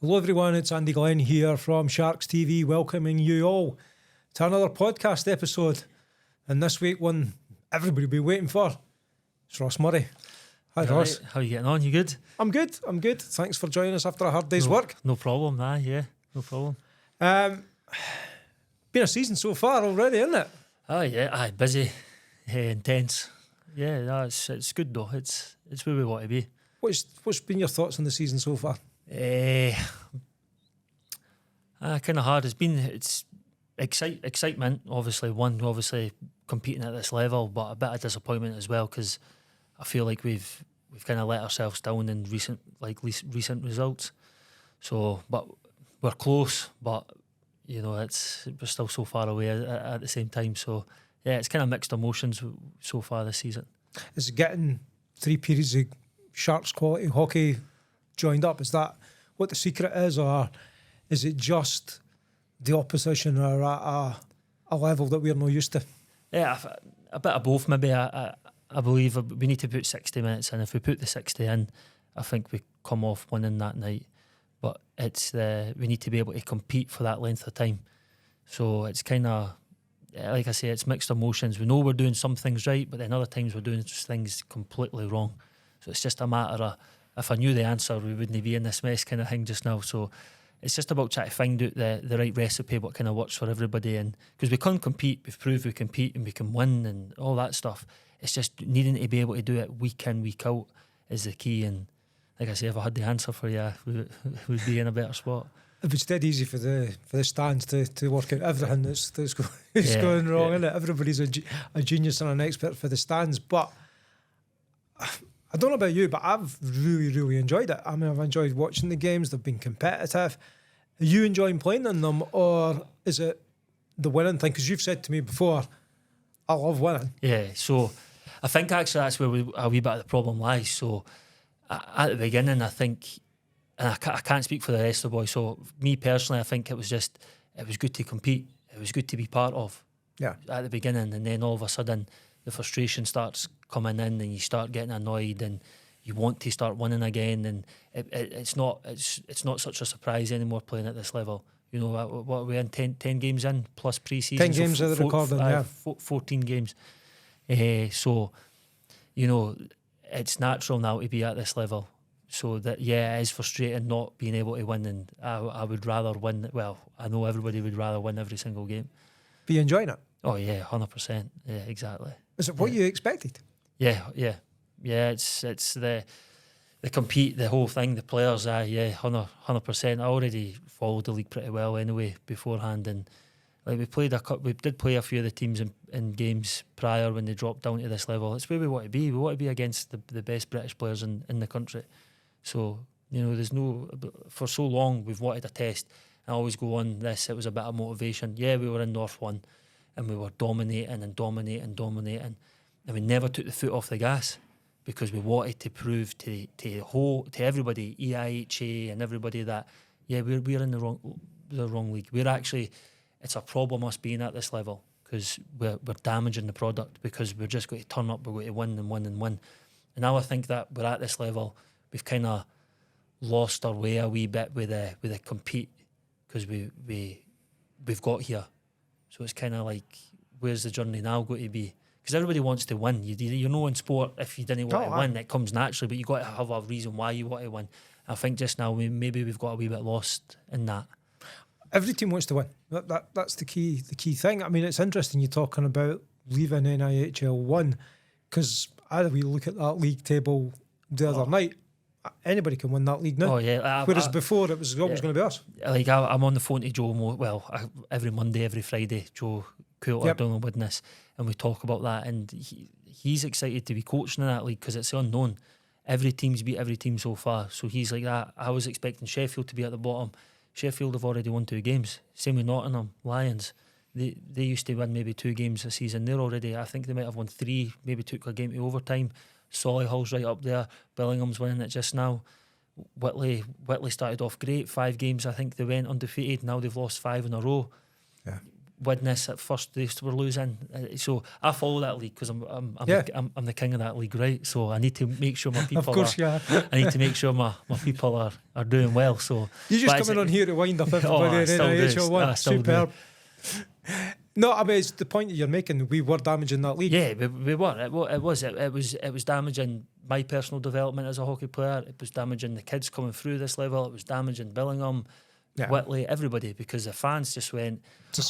Hello everyone, it's Andy Glen here from SharksTV, welcoming you all to another podcast episode. And this week, one everybody will be waiting for, it's Ross Murray. Hi Ross. Right. How are you getting on? You good? I'm good. Thanks for joining us after a hard day's work. No problem, no problem. Been a season so far already, isn't it? Busy, intense. Yeah, no, it's good though. It's where we want to be. What's been your thoughts on the season so far? Kind of hard. It's excitement. Obviously competing at this level, but a bit of disappointment as well because I feel like we've kind of let ourselves down in recent results. So, but we're close. But you know, we're still so far away at the same time. So yeah, it's kind of mixed emotions so far this season. Is getting 3 periods of Sharks quality hockey joined up? Is that what the secret is, or is it just the opposition are at a level that we're not used to? Yeah, a bit of both maybe. I believe we need to put 60 minutes in. If we put the 60 in, I think we come off winning that night. But we need to be able to compete for that length of time. So it's kind of, like I say, it's mixed emotions. We know we're doing some things right, but then other times we're doing things completely wrong. So it's just a matter of, if I knew the answer, we wouldn't be in this mess kind of thing just now. So it's just about trying to find out the right recipe, what kind of works for everybody. And because we can compete, we've proved we compete and we can win and all that stuff. It's just needing to be able to do it week in, week out is the key. And like I say, if I had the answer for you, we'd be in a better spot. If it's dead easy for the stands to work out everything that's going wrong, isn't it? Everybody's a genius and an expert for the stands. But I don't know about you, but I've really, really enjoyed it. I mean, I've enjoyed watching the games. They've been competitive. Are you enjoying playing in them, or is it the winning thing? Because you've said to me before, I love winning. Yeah, so I think actually that's where a wee bit of the problem lies. So at the beginning, I think, and I can't speak for the rest of the boys, so me personally, I think it was good to compete. It was good to be part of. Yeah. At the beginning, and then all of a sudden, the frustration starts coming in and you start getting annoyed and you want to start winning again, and it's not such a surprise anymore playing at this level. You know, what are we in, 10 games in plus pre-season? 10 games of the recording, 14 games. So, you know, it's natural now to be at this level. So that, it is frustrating not being able to win, and I would rather win. Well, I know everybody would rather win every single game. Be you enjoying it? Oh yeah, 100%. Yeah, exactly. Is it what you expected? Yeah. It's the compete, the whole thing, the players. 100%. I already followed the league pretty well anyway beforehand, and like we did play a few of the teams in games prior when they dropped down to this level. It's where we want to be. We want to be against the best British players in the country. So you know, for so long we've wanted a test. I always go on this. It was a bit of motivation. Yeah, we were in North 1 and we were dominating, and we never took the foot off the gas because we wanted to prove to everybody, EIHA and everybody, that we're in the wrong league. We're actually, it's a problem us being at this level because we're damaging the product because we're just going to turn up, we're going to win and win and win. And now I think that we're at this level, we've kind of lost our way a wee bit with the compete because we've got here. So it's kind of like, where's the journey now going to be? Because everybody wants to win. You know, in sport, if you didn't want to win, it comes naturally, but you got to have a reason why you want to win. I think just now maybe we've got a wee bit lost in that. Every team wants to win. That's the key thing. I mean, it's interesting you're talking about leaving NIHL 1 because we look at that league table the other night. Anybody can win that league now. Oh yeah. Whereas before it was always going to be us. Like I'm on the phone to Joe. Every Monday, every Friday, Joe Coulter, Donald Widnes, and we talk about that. And he's excited to be coaching in that league because it's unknown. Every team's beat every team so far, so he's like that. I was expecting Sheffield to be at the bottom. Sheffield have already won 2 games. Same with Nottingham, Lions. They used to win maybe 2 games a season. They're already, I think they might have won 3. Maybe took a game to overtime. Solihull's right up there. Billingham's winning it just now. Whitley started off great, 5 games I think they went undefeated. Now they've lost 5 in a row. Yeah. witness at first they were losing. So I follow that league because I'm the king of that league, right? So I need to make sure my people. Of course, I need to make sure my people are doing well. So you just coming on here to wind up everybody. Superb. No, I mean it's the point that you're making. We were damaging that league. Yeah, we were. It was damaging my personal development as a hockey player. It was damaging the kids coming through this level. It was damaging Billingham. Whitley, everybody, because the fans just went,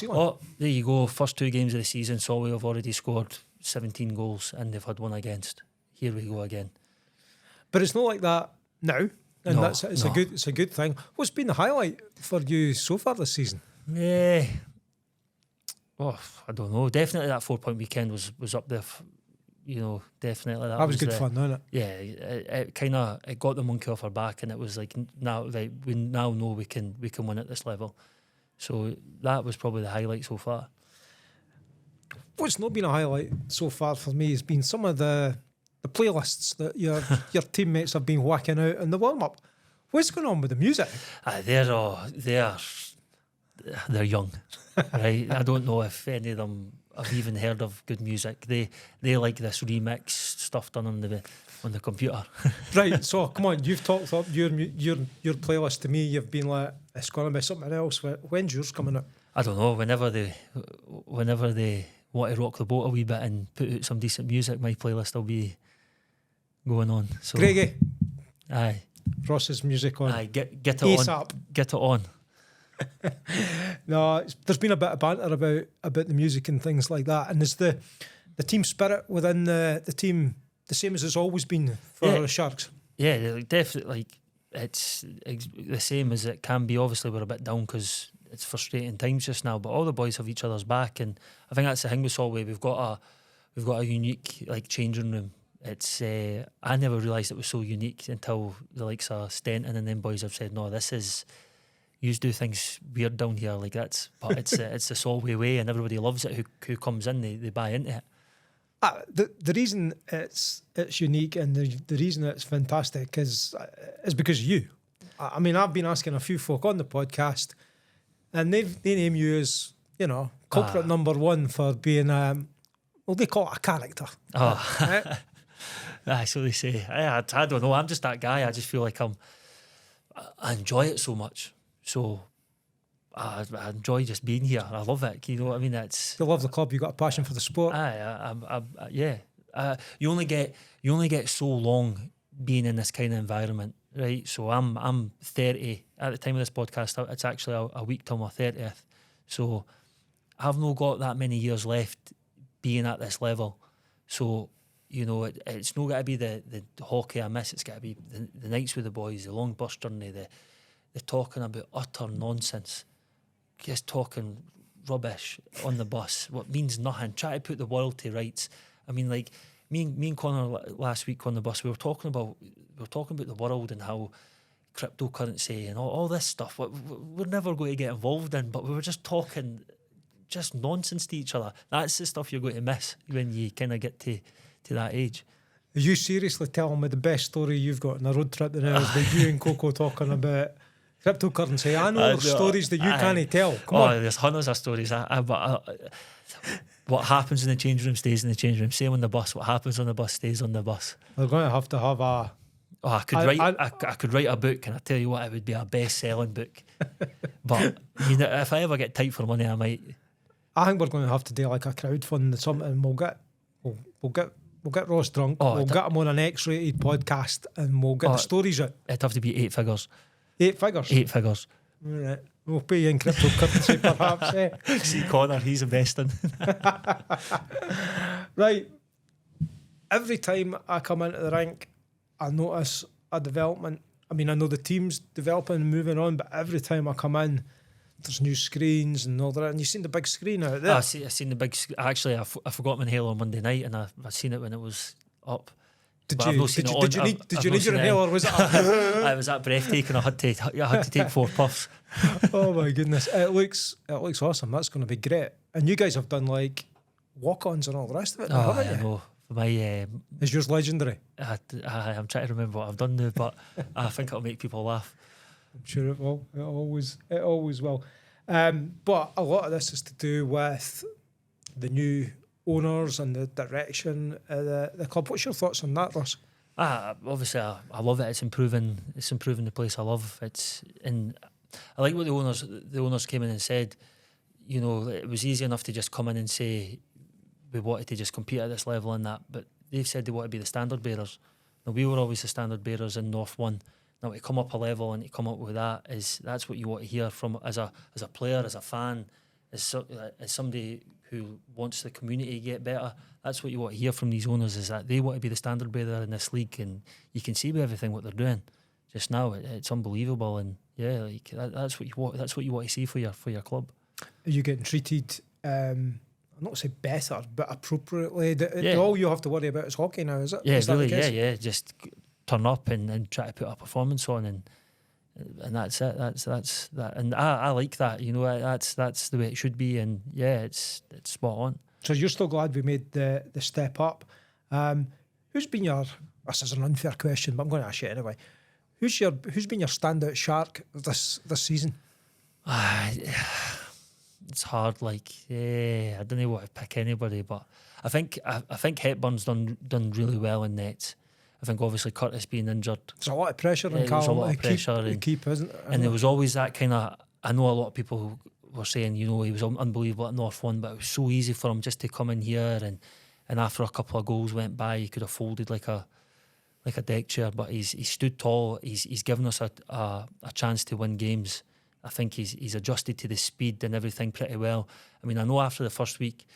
oh, there you go, first 2 games of the season, so we have already scored 17 goals and they've had 1 against. Here we go again. But it's not like that now, and it's a good thing. What's been the highlight for you so far this season? Yeah, I don't know. Definitely that 4-point weekend was up there. Definitely that was good fun, wasn't it? Yeah, it kind of got the monkey off our back, and it was like we now know we can win at this level. So that was probably the highlight so far. What's not been a highlight so far for me has been some of the playlists that your teammates have been whacking out in the warm up. What's going on with the music? They're young, right? I don't know if any of them have even heard of good music. They like this remix stuff done on the computer. Right. So come on, you've talked up your playlist to me. You've been like, it's going to be something else. When's yours coming out? I don't know. Whenever they want to rock the boat a wee bit and put out some decent music, my playlist will be going on. So Greggy, aye, Ross's music on. Aye, get it ASAP. on. Get it on. No, there's been a bit of banter about the music and things like that. And is the team spirit within the team the same as it's always been for the Sharks? Yeah, definitely. Like it's the same as it can be. Obviously, we're a bit down because it's frustrating times just now. But all the boys have each other's back, and I think that's the thing with Solway. We've got a unique changing room. It's I never realised it was so unique until the likes of Stenton and then boys have said, no, this is. You do things weird down here like that, but it's the Solway way, and everybody loves it. Who comes in, they buy into it. The reason it's unique and the reason it's fantastic is because of you. I mean, I've been asking a few folk on the podcast, and they name you as culprit number 1 for being they call it a character. Right? That's what they say. I don't know. I'm just that guy. I just feel like I enjoy it so much. So I enjoy just being here. I love it. You know what I mean? You love the club. You got a passion for the sport. Yeah. You only get so long being in this kind of environment, right? So I'm 30 at the time of this podcast. It's actually a week till my 30th. So I've not got that many years left being at this level. So it's not got to be the hockey I miss. It's got to be the nights with the boys, the long bus journey, the talking about utter nonsense, just talking rubbish on the bus, what means nothing, try to put the world to rights. I mean, like me and Connor last week on the bus, we were talking about the world and how cryptocurrency and all this stuff we're never going to get involved in, but we were just talking just nonsense to each other. That's the stuff you're going to miss when you kind of get to that age. Are you seriously telling me the best story you've got on a road trip now is that you and Coco talking about cryptocurrency? I know there's stories that you can't tell. Come on. There's hundreds of stories. What happens in the change room stays in the change room. Same on the bus. What happens on the bus stays on the bus. We're going to have a... I could write a book, and I tell you what, it would be a best-selling book. But if I ever get tight for money, I might. I think we're going to have to do like a crowdfund or something, and we'll get Ross drunk. We'll get him on an X-rated podcast, and we'll get the stories out. It'd have to be 8 figures. 8 figures? 8 figures. Right. We'll pay you in cryptocurrency, perhaps. See Connor, he's investing. Right. Every time I come into the rink, I notice a development. I mean, I know the team's developing and moving on, but every time I come in, there's new screens and all that. And you've seen the big screen out there. I've seen the big screen. Actually, I forgot my inhaler on Monday night, and I seen it when it was up. Did you need your inhaler? Was it? I was that breathtaking. I had to take 4 puffs. Oh my goodness! It looks awesome. That's going to be great. And you guys have done like walk-ons and all the rest of it. I know. Is yours legendary? I'm trying to remember what I've done now, but I think it'll make people laugh. I'm sure it will. It always will. But a lot of this is to do with the new owners and the direction of the club. What's your thoughts on that, Ross? Obviously, I love it. It's improving. It's improving the place I love. And I like what the owners came in and said. You know, it was easy enough to just come in and say we wanted to just compete at this level and that, but they've said they want to be the standard bearers. Now, we were always the standard bearers in North 1. Now, to come up a level and to come up with that's what you want to hear from as a player, as a fan, as somebody who wants the community to get better. That's what you want to hear from these owners, is that they want to be the standard bearer in this league, and you can see with everything what they're doing just now. It's unbelievable, and yeah, like that's what you want. That's what you want to see for your club. Are you getting treated? I'm not to say better, but appropriately. All you have to worry about is hockey now, is it? Yeah, is really. Yeah. Just turn up and try to put a performance on, and that's it. That's that, and I like that. You know, that's the way it should be, and yeah, it's spot on. So you're still glad we made the step up. Who's been your? This is an unfair question, but I'm going to ask you anyway. Who's been your standout Shark this season? It's hard. Like, I don't know what to pick anybody, but I think Hepburn's done really well in nets. I think obviously Curtis being injured. There's a lot of pressure on Callum to keep, isn't it? And there was always that kind of. I know a lot of people who were saying, you know, he was unbelievable at North 1, but it was so easy for him just to come in here and after a couple of goals went by, he could have folded like a deck chair. But he's stood tall. He's given us a chance to win games. I think he's adjusted to the speed and everything pretty well. I mean, I know after the first week,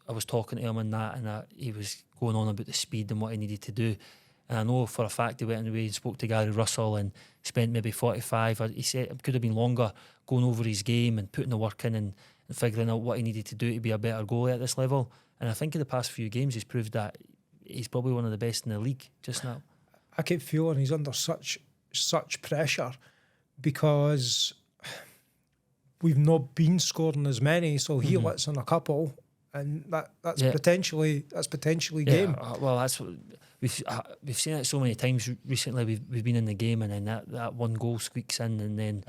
I was talking to him and he was going on about the speed and what he needed to do. And I know for a fact he went away and spoke to Gary Russell and spent maybe 45. He said it could have been longer, going over his game and putting the work in and figuring out what he needed to do to be a better goalie at this level. And I think in the past few games he's proved that he's probably one of the best in the league just now. I keep feeling he's under such pressure because we've not been scoring as many, so he lets in a couple, and that's potentially game. Well, that's what we've seen it so many times recently. We've been in the game, and then that one goal squeaks in, and then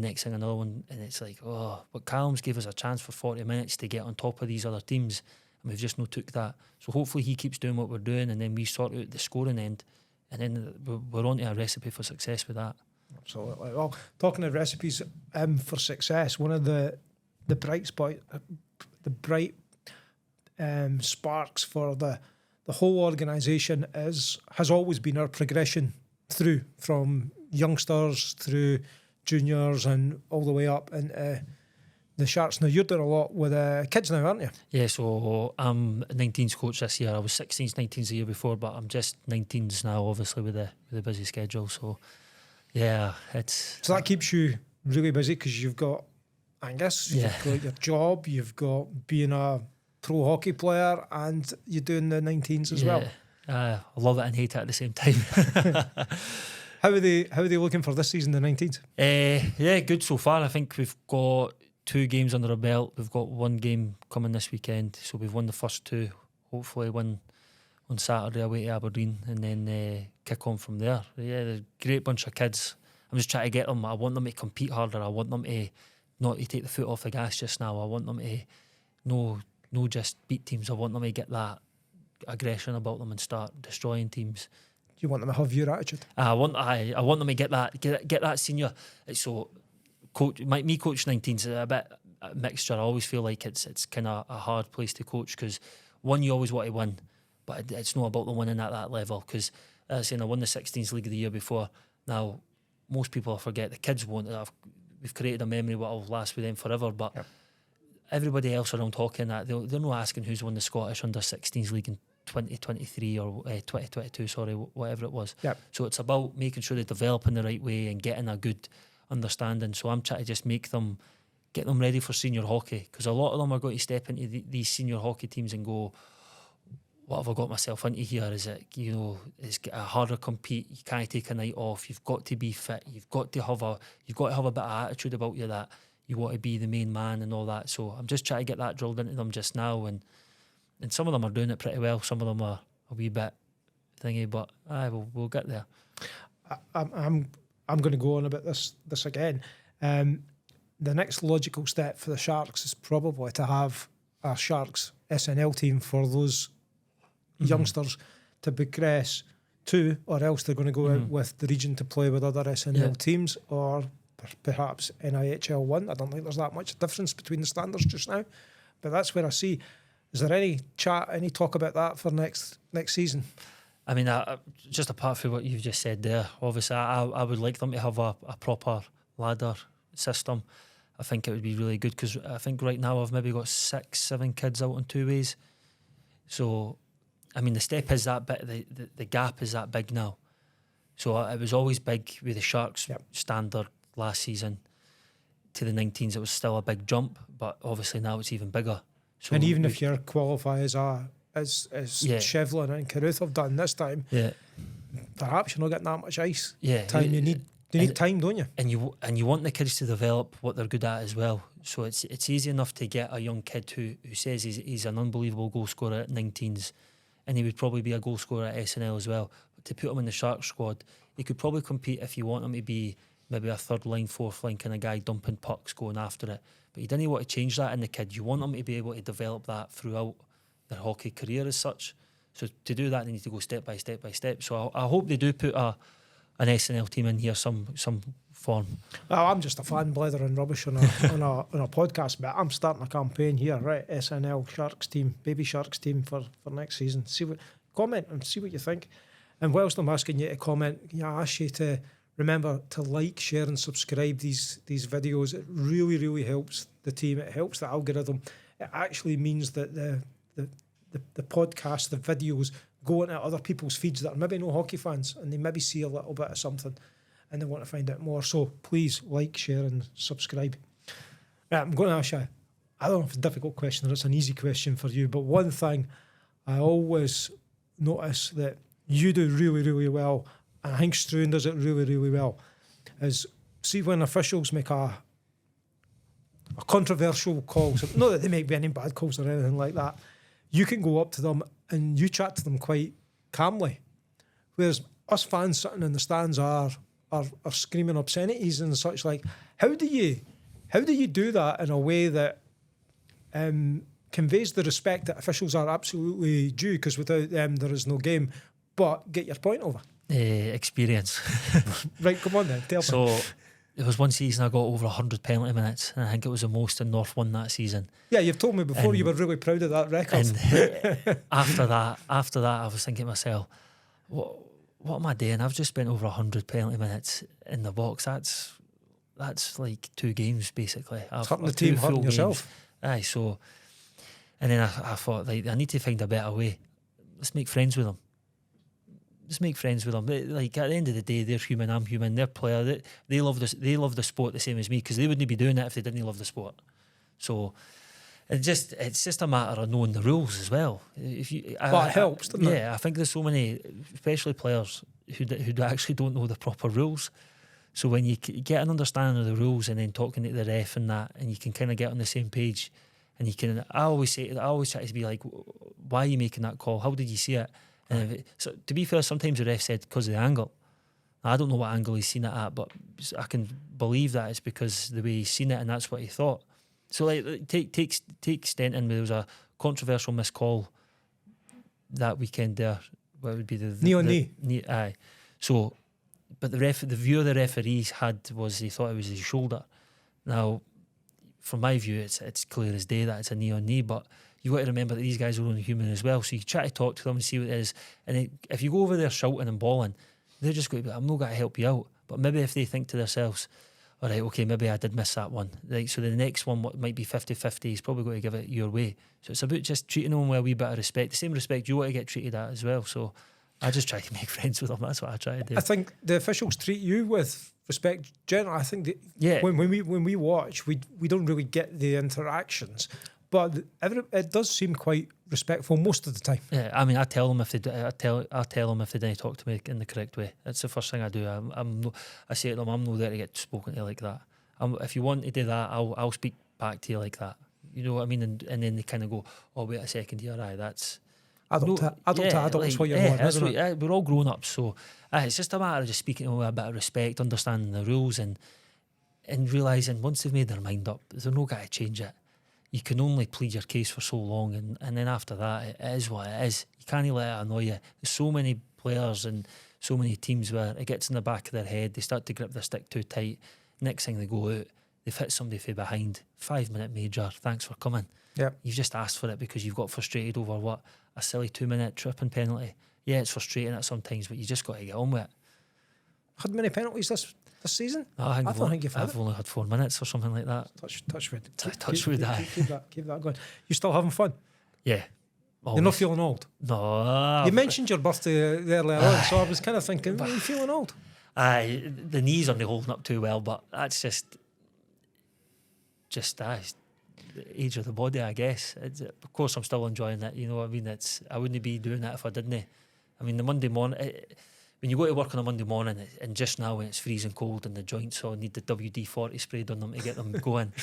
next thing another one, and it's like, oh, but Callum's gave us a chance for 40 minutes to get on top of these other teams, and we've just not took that. So hopefully he keeps doing what we're doing, and then we sort out the scoring end, and then we're onto a recipe for success with that. Absolutely. Well, talking of recipes for success, one of the bright sparks for the whole organisation has always been our progression through from youngsters through juniors and all the way up into the Sharks. Now you're doing a lot with kids now, aren't you? Yeah, so I'm 19s coach this year. I was 16s, 19s the year before, but I'm just 19s now, obviously with the busy schedule. So yeah, so that keeps you really busy because you've got Angus, you've got your job, you've got being a pro hockey player, and you're doing the 19s as well. I love it and hate it at the same time. How are they looking for this season, the 19s? Yeah, good so far. I think we've got 2 games under our belt. We've got 1 game coming this weekend, so we've won the first 2. Hopefully win on Saturday away to Aberdeen, and then kick on from there. Yeah, they're a great bunch of kids. I'm just trying to get them. I want them to compete harder. I want them to not to take the foot off the gas just now. I want them to no just beat teams. I want them to get that aggression about them and start destroying teams. You want them to have your attitude? I want them to get that senior. So me coaching 19s is a bit a mixture. I always feel like it's kind of a hard place to coach because one, you always want to win, but it's not about the winning at that level. Because as I was saying, I won the 16s league the year before. Now most people forget, the kids won't. We've created a memory what will last with them forever, but everybody else around talking that they're not asking who's won the Scottish under 16s league in 2023 or 2022, sorry, whatever it was. So it's about making sure they develop in the right way and getting a good understanding. So I'm trying to just get them ready for senior hockey, because a lot of them are going to step into these senior hockey teams and go, what have I got myself into here? Is it, it's a harder compete. You can't take a night off. You've got to be fit. You've got to have a bit of attitude about you, that you want to be the main man and all that. So I'm just trying to get that drilled into them just now, and some of them are doing it pretty well. Some of them are a wee bit thingy, but we'll get there. I'm going to go on about this again. the next logical step for the Sharks is probably to have a Sharks SNL team for those youngsters to progress to, or else they're going to go out with the region to play with other SNL teams, or perhaps NIHL 1. I don't think there's that much difference between the standards just now, but that's where I see. Is there any chat, any talk about that for next season? I mean, just apart from what you've just said there, obviously I would like them to have a proper ladder system. I think it would be really good, because I think right now I've maybe got 6-7 kids out on 2 ways. So, I mean, the step is that bit, the gap is that big now. So it was always big with the Sharks standard last season to the 19s. It was still a big jump, but obviously now it's even bigger. So, and even if you qualify as Shevlin and Carruth have done this time, perhaps you're not getting that much ice time. You need time, don't you? And you want the kids to develop what they're good at as well. So it's easy enough to get a young kid who says he's an unbelievable goal scorer at 19s, and he would probably be a goal scorer at SNL as well. But to put him in the Sharks squad, he could probably compete if you want him to be maybe a third line, fourth line kind of guy, dumping pucks, going after it. But you didn't want to change that in the kid. You want them to be able to develop that throughout their hockey career as such. So to do that, they need to go step by step by step. So I hope they do put an SNL team in here, some form. Well, I'm just a fan blethering rubbish on a podcast, but I'm starting a campaign here, right? SNL Sharks team, baby Sharks team for next season. Comment and see what you think. And whilst I'm asking you to comment, I ask you to remember to like, share and subscribe these videos. It really, really helps the team. It helps the algorithm. It actually means that the podcast, the videos go into other people's feeds that are maybe no hockey fans, and they maybe see a little bit of something and they want to find out more. So please like, share and subscribe. I'm going to ask you, I don't know if it's a difficult question or it's an easy question for you, but one thing I always notice that you do really, really well, and I think Struan does it really, really well, is see when officials make a controversial call, so not that they make any bad calls or anything like that, you can go up to them and you chat to them quite calmly. Whereas us fans sitting in the stands are screaming obscenities and such like. How do you do that in a way that conveys the respect that officials are absolutely due, because without them there is no game, but get your point over? Experience. Right, come on then, tell me. So there was one season I got over 100 penalty minutes, and I think it was the most in North 1 that season. Yeah, you've told me before, and you were really proud of that record. And after that, I was thinking to myself, what am I doing? I've just spent over 100 penalty minutes in the box. That's like 2 games basically. It's hurting the team, hurting yourself. Aye, so, and then I thought, like, I need to find a better way. Let's make friends with them. Like, at the end of the day, they're human, I'm human, they're player. They love this. They love the sport the same as me, because they wouldn't be doing it if they didn't love the sport. So it's just a matter of knowing the rules as well. It helps, doesn't it? Yeah, I think there's so many, especially players who actually don't know the proper rules. So when you get an understanding of the rules and then talking to the ref and that, and you can kind of get on the same page, and you can. I always try to be like, why are you making that call? How did you see it? And so, to be fair, sometimes the ref said because of the angle. I don't know what angle he's seen it at, but I can believe that it's because the way he's seen it, and that's what he thought. So, like, take Stenton. There was a controversial missed call that weekend there. What would be the knee on knee? Aye. So, but the view of the referees had was he thought it was his shoulder. Now, from my view, it's clear as day that it's a knee on knee, but you got to remember that these guys are only human as well. So you try to talk to them and see what it is. And if you go over there shouting and bawling, they're just going to be, I'm not going to help you out. But maybe if they think to themselves, all right, okay, maybe I did miss that one. Right, so the next one might be 50-50. He's probably going to give it your way. So it's about just treating them with a wee bit of respect. The same respect you want to get treated at as well. So I just try to make friends with them. That's what I try to do. I think the officials treat you with respect. Generally, I think that when we watch, we don't really get the interactions. But it does seem quite respectful most of the time. Yeah, I mean, I tell them if they didn't talk to me in the correct way. That's the first thing I do. I say to them, I'm not there to get spoken to like that. If you want to do that, I'll speak back to you like that. You know what I mean? And then they kind of go, oh, wait a second here, that's adult to adult is what you're on, isn't it? We're all grown up, so it's just a matter of just speaking with a bit of respect, understanding the rules, and and realising once they've made their mind up, they're not going to change it. You can only plead your case for so long, and then after that, it is what it is. You can't let it annoy you. There's so many players and so many teams where it gets in the back of their head, they start to grip the stick too tight. Next thing they go out, they've hit somebody from behind. 5-minute major, thanks for coming. Yep. You've just asked for it because you've got frustrated over what? A silly 2-minute tripping penalty. Yeah, it's frustrating at sometimes, but you just got to get on with it. Had many penalties this season? No, I don't think you've had I've only had 4 minutes or something like that. Touch wood. Touch wood, aye. Keep that going. You still having fun? Yeah. Always. You're not feeling old? No. You mentioned your birthday earlier on, so I was kind of thinking, are you feeling old? Aye, the knees aren't holding up too well, but that's just the age of the body, I guess. Of course, I'm still enjoying it. You know what I mean? I wouldn't be doing that if I didn't. I mean, the Monday morning, when you go to work on a Monday morning, and just now when it's freezing cold and the joints all need the WD-40 sprayed on them to get them going.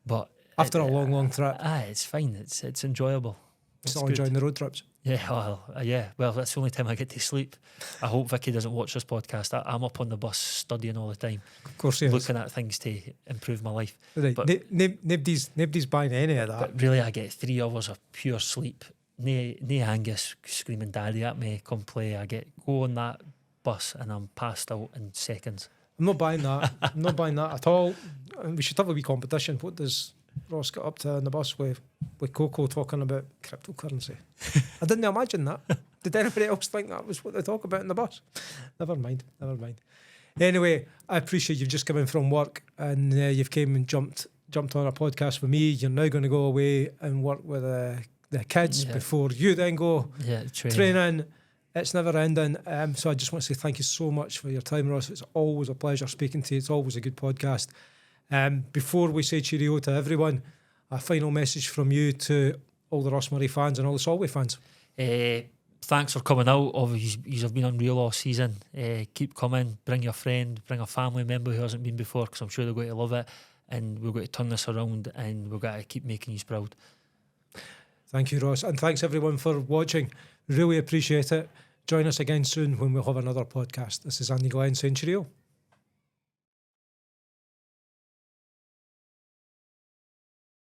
But after a long trip, it's fine. It's enjoyable. Still enjoying the road trips. Yeah, well, that's the only time I get to sleep. I hope Vicky doesn't watch this podcast. I'm up on the bus studying all the time. Of course, he looking at things to improve my life. Right. But nobody's buying any of that. But really, I get 3 hours of pure sleep. No Angus screaming daddy at me, come play. I go on that bus and I'm passed out in seconds. I'm not buying that. I'm not buying that at all. And we should have a wee competition. What does Ross get up to on the bus with Coco talking about cryptocurrency? I didn't imagine that. Did anybody else think that was what they talk about in the bus? Never mind. Anyway, I appreciate you've just come in from work and you've came and jumped on a podcast with me. You're now going to go away and work with the kids before you then go training. It's never ending. So I just want to say thank you so much for your time, Ross. It's always a pleasure speaking to you. It's always a good podcast. Before we say cheerio to everyone, a final message from you to all the Ross Murray fans and all the Solway fans. Thanks for coming out. Obviously, you have been unreal all season. Keep coming. Bring your friend, bring a family member who hasn't been before, because I'm sure they're going to love it. And we're going to turn this around and we're going to keep making you proud. Thank you, Ross. And thanks everyone for watching. Really appreciate it. Join us again soon when we'll have another podcast. This is Andy Glen saying cheerio.